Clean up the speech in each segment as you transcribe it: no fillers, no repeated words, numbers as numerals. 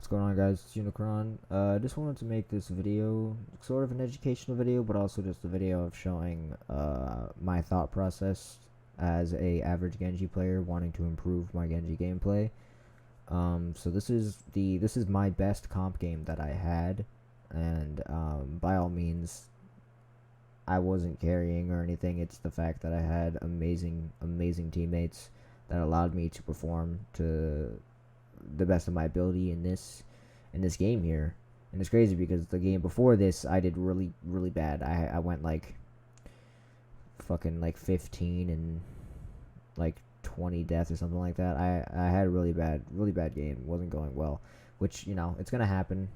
going on, guys? It's Unikron. I just wanted to make this video sort of an educational video, but also just a video of showing my thought process as a average Genji player wanting to improve my Genji gameplay. So this is my best comp game that I had, and by all means, I wasn't carrying or anything. It's the fact that I had amazing teammates that allowed me to perform to the best of my ability in this game here. And it's crazy because the game before this I did really bad. I went like fucking like 15 and like 20 deaths or something like that. I had a really bad game. It wasn't going well, which, you know, it's gonna happen.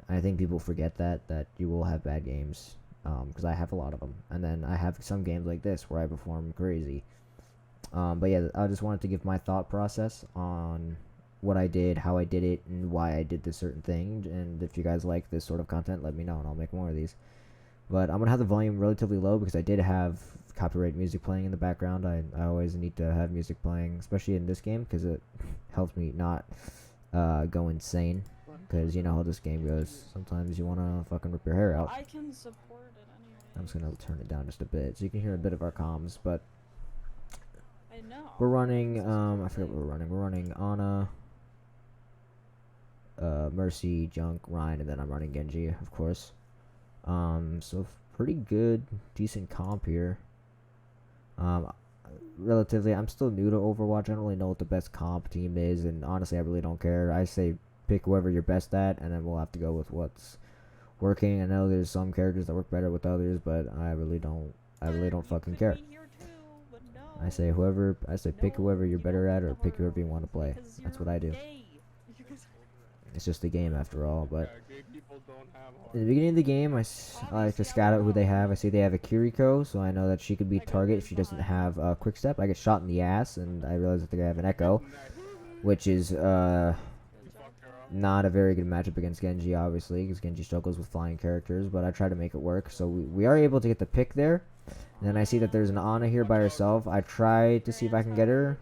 I think people forget that you will have bad games, because I have a lot of them, and then I have some games like this where I perform crazy. But yeah, I just wanted to give my thought process on what I did, how I did it, and why I did this certain thing. And if you guys like this sort of content, let me know and I'll make more of these. But I'm gonna have the volume relatively low because I did have copyright music playing in the background. I always need to have music playing, especially in this game, because it helps me not go insane. Because you know how this game goes. Sometimes you wanna fucking rip your hair out. I can support it anyway. I'm just gonna turn it down just a bit so you can hear a bit of our comms. But I know. we're running. I forget what we're running. We're running Ana, Mercy, Junk, Ryan, and then I'm running Genji, of course. So pretty good, decent comp here. Relatively, I'm still new to Overwatch. I don't really know what the best comp team is, and honestly, I really don't care. I say pick whoever you're best at, and then we'll have to go with what's working. I know there's some characters that work better with others, but I really don't fucking care. I say pick whoever you're better at, or pick whoever you want to play. That's what I do. It's just a game after all. But in the beginning of the game, I like to scout out who they have. I see they have a Kiriko, so I know that she could be target if she doesn't have a quick step. I get shot in the ass, and I realize that they have an Echo, which is not a very good matchup against Genji, obviously, because Genji struggles with flying characters, but I try to make it work. So we are able to get the pick there. And then I see that there's an Ana here by herself. I try to see if I can get her,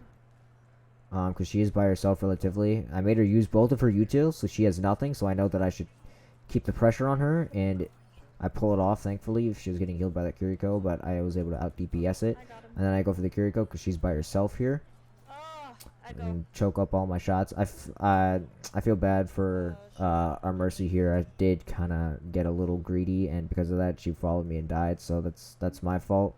because she is by herself relatively. I made her use both of her utils, so she has nothing, so I know that I should keep the pressure on her, and I pull it off, thankfully. She was getting healed by that Kiriko, but I was able to out DPS it. And then I go for the Kiriko because she's by herself here. And choke up all my shots. I feel bad for our Mercy here. I did kind of get a little greedy, and because of that, she followed me and died. So that's my fault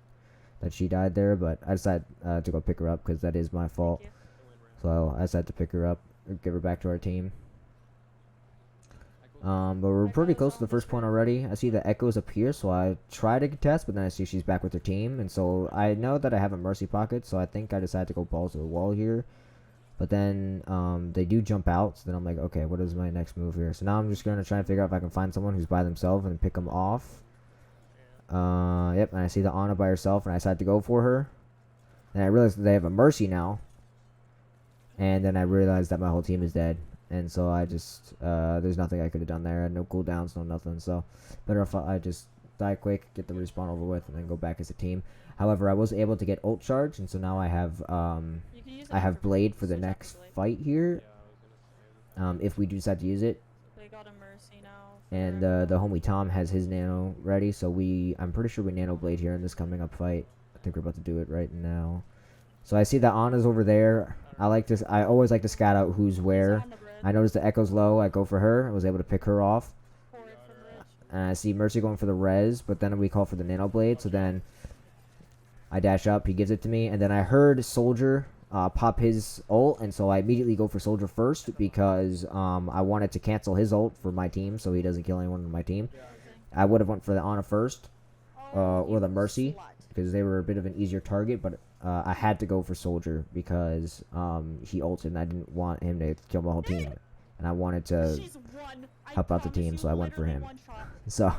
that she died there. But I decided to go pick her up because that is my fault. So I decided to pick her up, give her back to our team. But we're pretty close to the first point already. I see the Echoes up here, so I try to contest, but then I see she's back with her team, and so I know that I have a Mercy pocket, so I think I decided to go balls to the wall here. But then they do jump out, so then I'm like, okay, what is my next move here? So now I'm just going to try and figure out if I can find someone who's by themselves and pick them off. Yep, and I see the Ana by herself, and I decided to go for her. And I realized that they have a Mercy now. And then I realized that my whole team is dead. And so I just, there's nothing I could have done there. I had no cooldowns, no nothing. So better if I just die quick, get the respawn over with, and then go back as a team. However, I was able to get ult charge, and so now I have Blade for the next fight here. If we do decide to use it. They got a Mercy now. And the homie Tom has his nano ready, so I'm pretty sure we nano Blade here in this coming up fight. I think we're about to do it right now. So I see that Ana's over there. I always like to scout out who's where. I noticed the Echo's low. I go for her. I was able to pick her off. And I see Mercy going for the res, but then we call for the nano blade. So then I dash up. He gives it to me, and then I heard Soldier pop his ult, and so I immediately go for Soldier first because I wanted to cancel his ult for my team, so he doesn't kill anyone on my team. I would have went for the Ana first, or the Mercy, because they were a bit of an easier target, but I had to go for Soldier because he ulted, and I didn't want him to kill my whole team, and I wanted to help out the team, so I went for him. So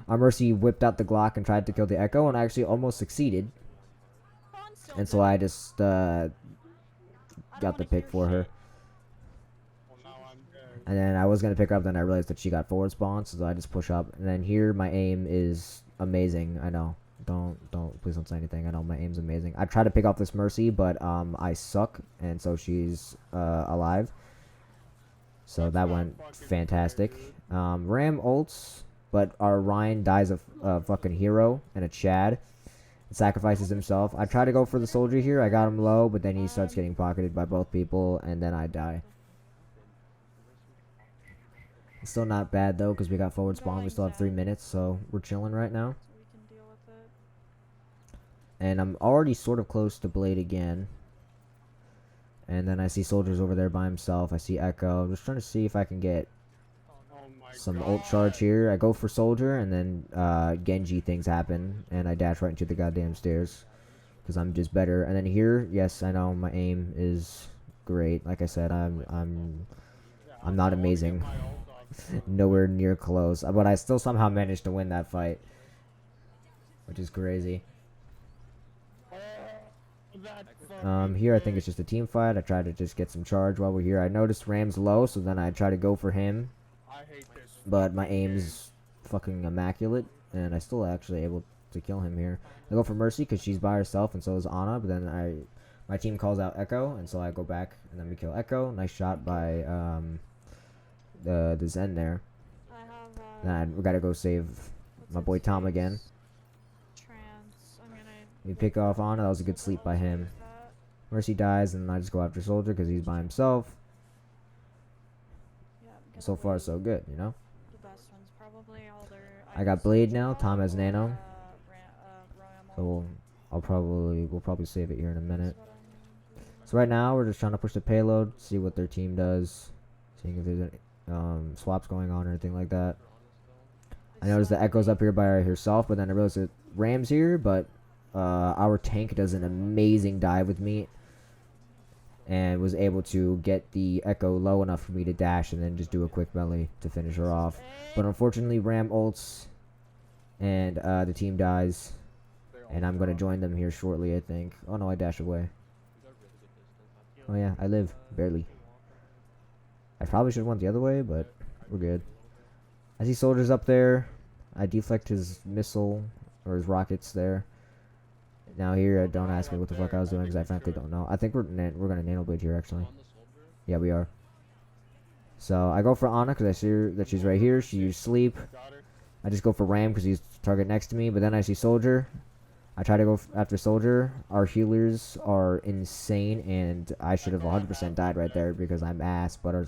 our Mercy whipped out the Glock and tried to kill the Echo, and I actually almost succeeded. And so I just got the pick for her. And then I was going to pick her up, then I realized that she got forward spawn, so I just push up. And then here my aim is amazing. I know. Please don't say anything. I know my aim's amazing. I try to pick off this Mercy, but I suck, and so she's alive. So that went fantastic. Ram ults, but our Ryan dies a fucking hero and a Chad. Sacrifices himself. I try to go for the soldier here. I got him low, but then he starts getting pocketed by both people, and then I die. It's still not bad though, because we got forward spawn. We still have 3 minutes, so we're chilling right now. So we can deal with it. And I'm already sort of close to Blade again. And then I see soldiers over there by himself. I see Echo. I'm just trying to see if I can get some ult charge here. I go for soldier, and then Genji things happen, and I dash right into the goddamn stairs because I'm just better. And then here, yes, I know my aim is great. Like I said, I'm not amazing, nowhere near close, but I still somehow managed to win that fight, which is crazy. Here I think it's just a team fight. I try to just get some charge while we're here. I noticed Ram's low, so then I try to go for him. But my aim's fucking immaculate, and I still actually able to kill him here. I go for Mercy because she's by herself, and so is Ana. But then my team calls out Echo, and so I go back, and then we kill Echo. Nice shot by the Zen there. I have. Then we gotta go save my boy Tom again. We pick off Ana. That was a good sleep by him. Mercy dies, and I just go after Soldier because he's by himself. So far, so good, you know? I got Blade now. Tom has Nano. So we'll probably save it here in a minute. So right now, we're just trying to push the payload, see what their team does. Seeing if there's any swaps going on or anything like that. I noticed the Echo's up here by herself, but then I realized that Ram's here, but our tank does an amazing dive with me and was able to get the Echo low enough for me to dash and then just do a quick melee to finish her off. But unfortunately, Ram ults and the team dies, and I'm going to join them here shortly, I think. Oh no, I dash away. Oh yeah, I live. Barely. I probably should have went the other way, but we're good. I see soldiers up there. I deflect his missile or his rockets there. Now here, don't ask me what the fuck I was doing because I frankly don't know. I think we're gonna nano blade here actually. Yeah, we are. So I go for Ana because I see her, that she's right here. She used sleep. I just go for Ram because he's target next to me. But then I see Soldier. I try to go after Soldier. Our healers are insane, and I should have 100% died right there because I'm ass. But our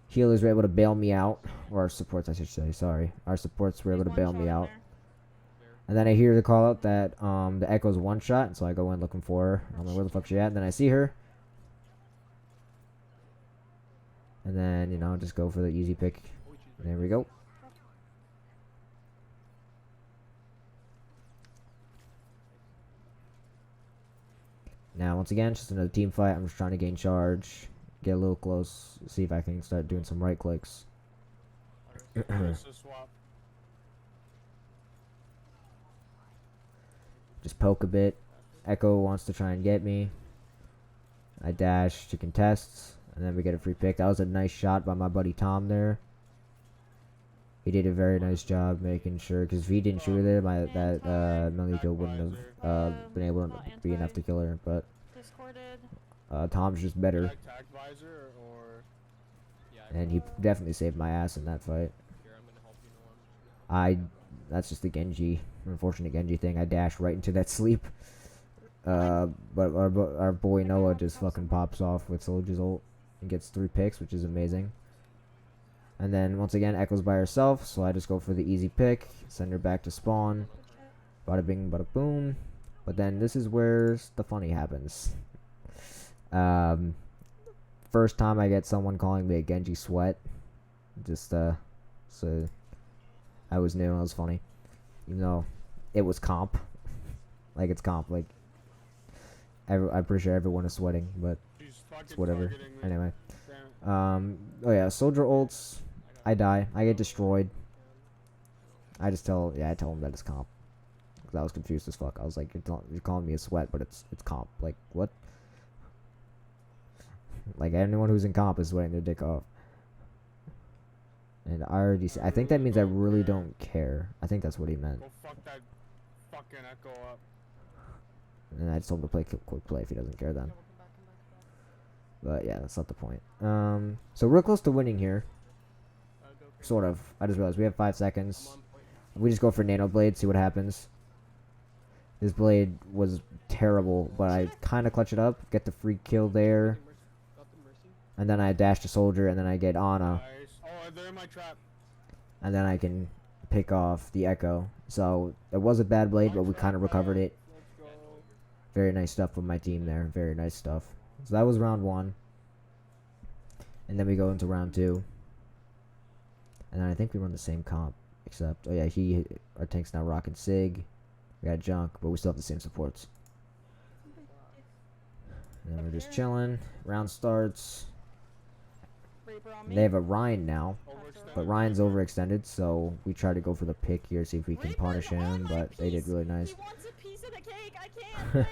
healers were able to bail me out, or our supports, I should say. Sorry, our supports were able to bail me out. And then I hear the call out that the Echo's one shot, and so I go in looking for her. I'm like, where the fuck's she at? And then I see her. And then, you know, just go for the easy pick. There we go. Now, once again, just another team fight. I'm just trying to gain charge, get a little close, see if I can start doing some right clicks. Just poke a bit. Echo wants to try and get me. I dash to contest, and then we get a free pick. That was a nice shot by my buddy Tom there. He did a very nice job making sure, because if he didn't shoot her there, that melee kill wouldn't have been able to be enough to kill her. But Tom's just better, and he definitely saved my ass in that fight. That's just the Genji, unfortunate Genji thing. I dashed right into that sleep. But our boy Noah just fucking pops off with Soldier's ult and gets 3 picks, which is amazing. And then once again, Echo's by herself, so I just go for the easy pick, send her back to spawn. Bada bing, bada boom. But then this is where the funny happens. First time I get someone calling me a Genji sweat. Just so I was new and it was funny. Even though it was comp. Like it's comp, like I'm pretty sure everyone is sweating, but it's whatever. Anyway. Oh yeah, soldier ults. I die. I get destroyed. I tell him that it's comp. Cause I was confused as fuck. I was like, you're calling me a sweat, but it's comp. Like what? Like anyone who's in comp is sweating their dick off. And I think that means I really don't care. I think that's what he meant. Go fuck that fucking Echo up. And I just told him to play quick play if he doesn't care then. But yeah, that's not the point. So we're close to winning here. Go for Sort it. of. I just realized we have 5 I'm seconds. on point. We just go for Nano Blade, see what happens. This blade was terrible, but I kind of clutch it up, get the free kill there, Got the mercy. and then I dash the soldier, and then I get Ana, Nice. Oh, they're in my trap. and then I can pick off the Echo. So it was a bad blade, but we kind of recovered it. Let's go. Very nice stuff from my team there. Very nice stuff. So that was round 1. And then we go into round 2. And then I think we run the same comp. Except, oh yeah, our tank's now rocking Sig. We got Junk, but we still have the same supports. And then we're just chilling. Round starts. Reaper on me. They have a Ryan now. Overextended. But Ryan's overextended, so we try to go for the pick here, see if we can Reaper's punish on him, my but they did piece. really nice. He wants a piece of the cake. I can't live.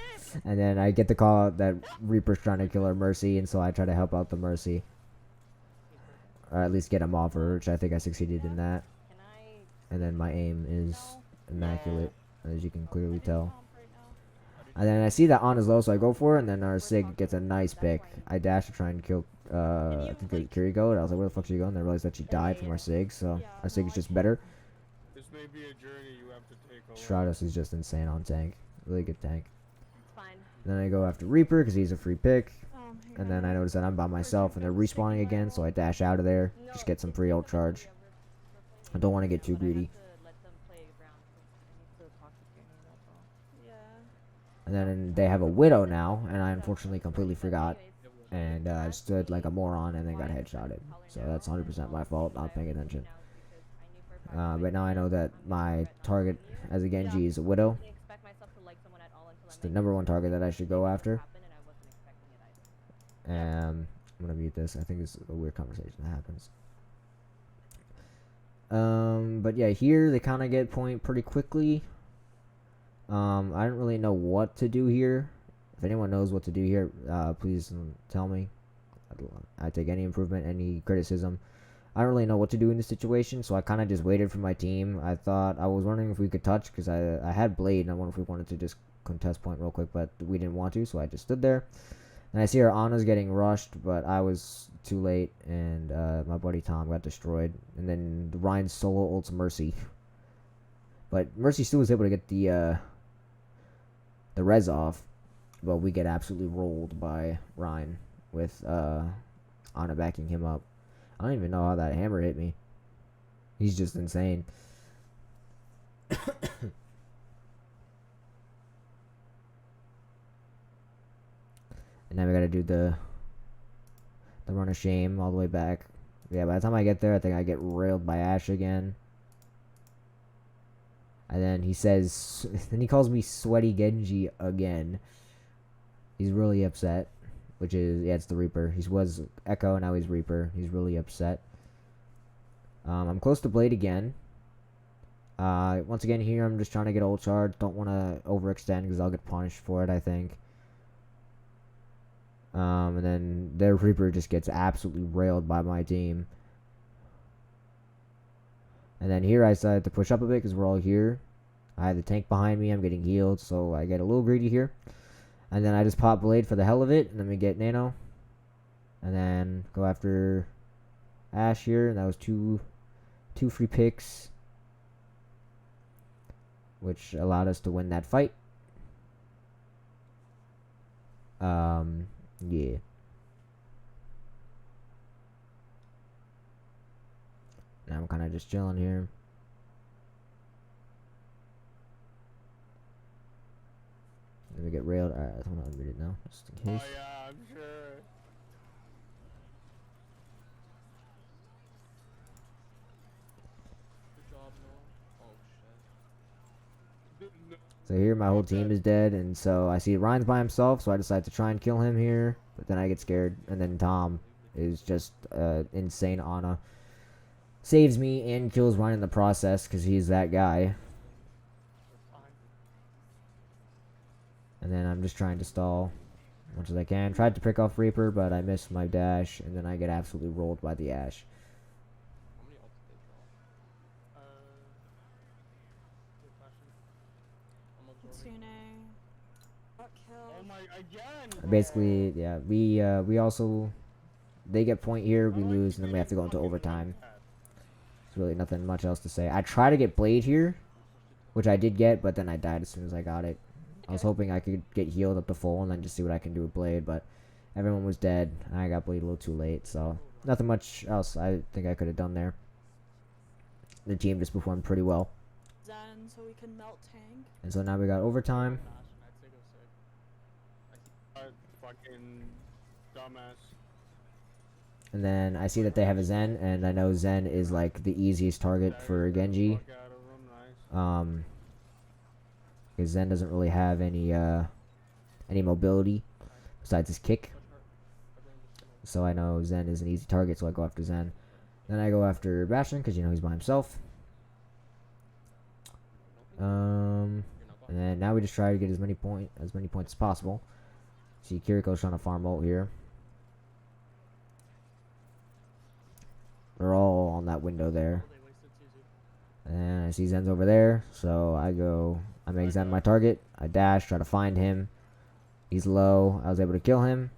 And then I get the call out that Reaper's trying to kill our Mercy, and so I try to help out the Mercy. Or at least get him off her, which I think I succeeded in that. Can I? And then my aim is No. immaculate, as you can clearly tell. Comp right now. And then I see that Ana's low, so I go for it, and then our Sig gets a nice pick. I dash to try and kill, I think it was Kiriko, and I was like, where the fuck's she going? And I realized that she died from our Sig, so our Sig is just better. This may be a journey you have to take over. Stratos is just insane on tank. Really good tank. It's fine. Then I go after Reaper, because he's a free pick. Oh, And then I notice that I'm by myself, and they're respawning again, so I dash out of there. Just get some free ult charge. I don't want to get too greedy. Yeah. And then they have a Widow now, and I unfortunately completely forgot. And I stood like a moron and then got headshotted. So that's 100% my fault, not paying attention. But now I know that my target as a Genji is a Widow. It's the #1 target that I should go after. I'm gonna mute this. I think this is a weird conversation that happens. But yeah, here they kind of get point pretty quickly. I don't really know what to do here. If anyone knows what to do here, please tell me. I take any improvement, any criticism. I don't really know what to do in this situation, so I kind of just waited for my team. I was wondering if we could touch, because I had Blade, and I wonder if we wanted to just contest point real quick, but we didn't want to, so I just stood there. And I see our Ana's getting rushed, but I was too late, and my buddy Tom got destroyed. And then Ryan solo ults Mercy. But Mercy still was able to get the res off, but we get absolutely rolled by Ryan with Ana backing him up. I don't even know how that hammer hit me. He's just insane. And then we gotta do the run of shame all the way back. Yeah, by the time I get there, I think I get railed by Ash again. And then he says, then he calls me Sweaty Genji again. He's really upset. Which is, yeah, it's the Reaper. He was Echo, now he's Reaper. He's really upset. I'm close to Blade again. Once again here, I'm just trying to get ult charge. Don't want to overextend because I'll get punished for it, I think. And then their Reaper just gets absolutely railed by my team. And then here I decided to push up a bit because we're all here. I have the tank behind me. I'm getting healed, so I get a little greedy here. And then I just pop Blade for the hell of it, and then we get Nano. And then go after Ash here, and that was two free picks, which allowed us to win that fight. Yeah. Now I'm kind of just chilling here. Let me get railed. Alright, I'm gonna unmute it now, just in Oh case. yeah, I'm sure. Good job, Noah. Oh shit. No. So here my whole team is dead, and so I see Ryan's by himself, so I decide to try and kill him here, but then I get scared, and then Tom is just insane Ana. Saves me and kills Ryan in the process, because he's that guy. And then I'm just trying to stall as much as I can. Tried to pick off Reaper, but I missed my dash, and then I get absolutely rolled by the Ash. How many ults did they draw? Good question. I'm absorbing. Kitsune. killed. Oh my, again! Basically, yeah, we also, they get point here, we lose, and then we have to go into overtime. There's really nothing much else to say. I try to get Blade here, which I did get, but then I died as soon as I got it. I was hoping I could get healed up to full and then just see what I can do with Blade, but everyone was dead. I got Blade a little too late, so nothing much else I think I could have done there. The team just performed pretty well. Zen, so we can melt tank. And so now we got overtime. Fucking dumbass. And then I see that they have a Zen, and I know Zen is like the easiest target for Genji. Fuck out of him, nice. Because Zen doesn't really have any mobility besides his kick. So I know Zen is an easy target, so I go after Zen. Then I go after Bastion because you know he's by himself. And then now we just try to get as many points as possible. See Kiriko's trying to farm ult here. They're all on that window there. And I see Zen's over there, so I make Zen my target. I dash, try to find him. He's low. I was able to kill him.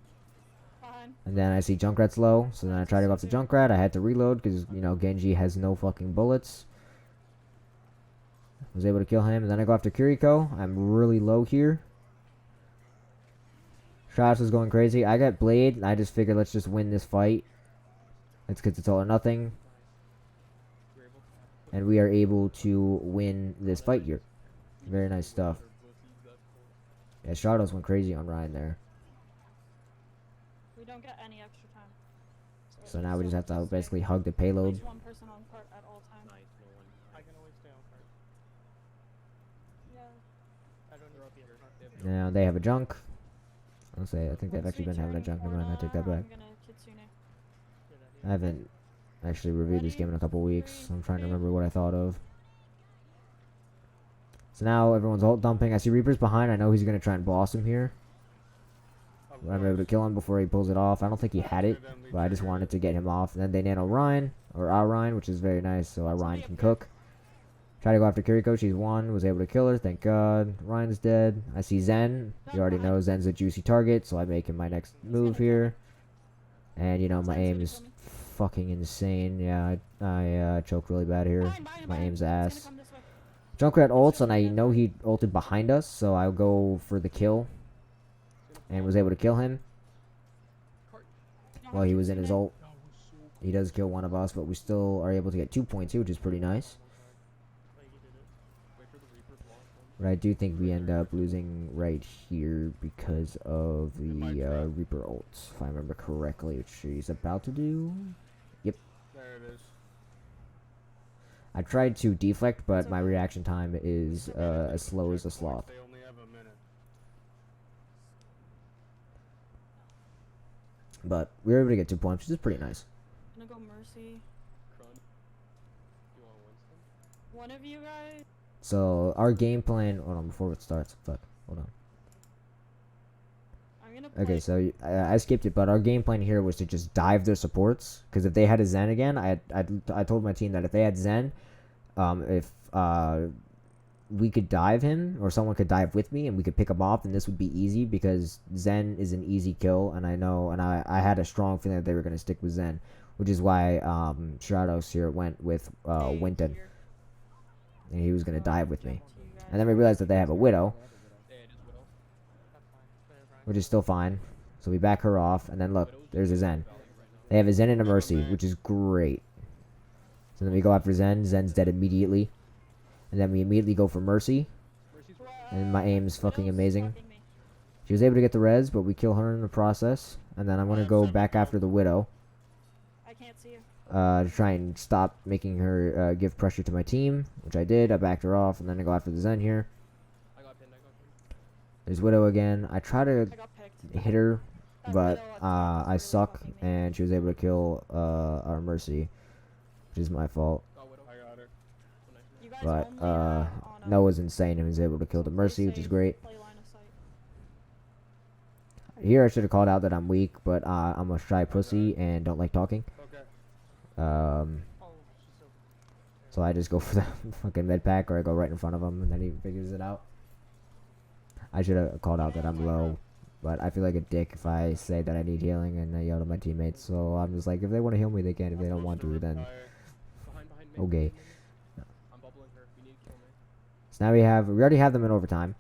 Fine. And then I see Junkrat's low, so then I try to go after Junkrat. I had to reload because, you know, Genji has no fucking bullets. Was able to kill him, and then I go after Kiriko. I'm really low here. Shots was going crazy. I got Blade, and I just figured let's just win this fight. It's because it's all or nothing. And we are able to win this fight here. Very nice stuff. Yeah, Shadows went crazy on Ryan there. We don't get any extra time. So now we just have to basically hug the payload. Place one person on cart at all times. I can always stay on card. Yeah. I don't need Now they have a junk. I'll say I think they've actually been having a junk. Never mind, I take that back. I'm gonna Kitsune. I haven't actually reviewed this game in a couple weeks. I'm trying to remember what I thought of. So now everyone's ult dumping. I see Reaper's behind. I know he's going to try and boss him here. I'm able to kill him before he pulls it off. I don't think he had it, but I just wanted to get him off. And then they nano Ryan, or our Ryan, which is very nice, so our Ryan can cook. Try to go after Kiriko. She's one. Was able to kill her. Thank God. Ryan's dead. I see Zen. You already know Zen's a juicy target, so I make him my next move here. And, you know, my aim is fucking insane. Yeah, I choke really bad here. My aim's ass. Junkrat ults, and I know he ulted behind us, so I'll go for the kill. And was able to kill him while he was in his ult. He does kill one of us, but we still are able to get 2 points here, which is pretty nice. But I do think we end up losing right here because of the Reaper ults, if I remember correctly, which she's about to do. Yep. There it is. I tried to deflect, but my reaction time is as slow as a sloth. They only have a minute. But we were able to get 2 points, which is pretty nice. I'm gonna go Mercy. One of you guys. So our game plan. Hold on, before it starts. Fuck. Hold on. I'm gonna play. Okay, so I skipped it, but our game plan here was to just dive their supports. Because if they had a Zen again, I told my team that if they had Zen, if we could dive him or someone could dive with me and we could pick him off, then this would be easy because Zen is an easy kill, and I know, and I had a strong feeling that they were gonna stick with Zen, which is why Stratos here went with Winton, and he was gonna dive with me, and then we realized that they have a Widow, which is still fine. So we back her off, and then look, there's a Zen. They have a Zen and a Mercy, which is great. So then we go after Zen. Zen's dead immediately. And then we immediately go for Mercy. And my aim's fucking amazing. She was able to get the res, but we kill her in the process. And then I'm going to go back after the Widow. I can't see you. To try and stop making her give pressure to my team, which I did. I backed her off, and then I go after the Zen here. There's Widow again. I try to hit her, but I suck, and she was able to kill our Mercy, which is my fault. But Noah's insane and was able to kill the Mercy, which is great. Here I should have called out that I'm weak, but I'm a shy pussy and don't like talking. So I just go for the fucking med pack, or I go right in front of him, and then he figures it out. I should have called out that I'm low, but I feel like a dick if I say that I need healing and I yell to my teammates. So I'm just like, if they want to heal me, they can. If they don't want to, then Behind me. okay. I'm bubbling her. You need to kill me. So now we already have them in overtime,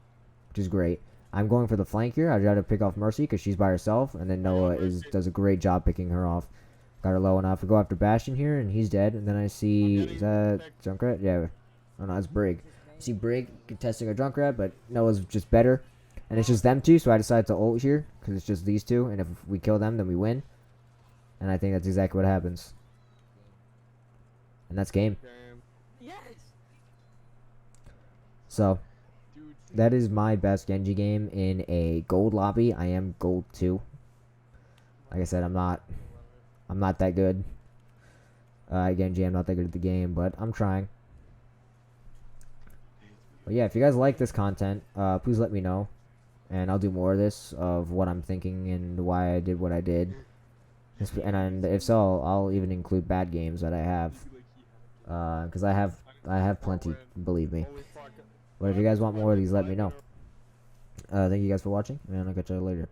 which is great. I'm going for the flank here. I try to pick off Mercy because she's by herself, and then Noah does a great job picking her off. Got her low enough to go after Bastion here, and he's dead. And then I see, is that Junkrat? Yeah. Oh no, it's Brig. I see Brig contesting a Junkrat, but Noah's just better. And it's just them two, so I decided to ult here, because it's just these two, and if we kill them, then we win. And I think that's exactly what happens. And that's game. Yes. So, Dude, that is my best Genji game in a gold lobby. I am gold 2. Like I said, I'm not that good. Genji, I'm not that good at the game, but I'm trying. But yeah, if you guys like this content, please let me know. And I'll do more of this, of what I'm thinking and why I did what I did. And if so, I'll even include bad games that I have. Because I have plenty, believe me. But if you guys want more of these, let me know. Thank you guys for watching, and I'll catch you later.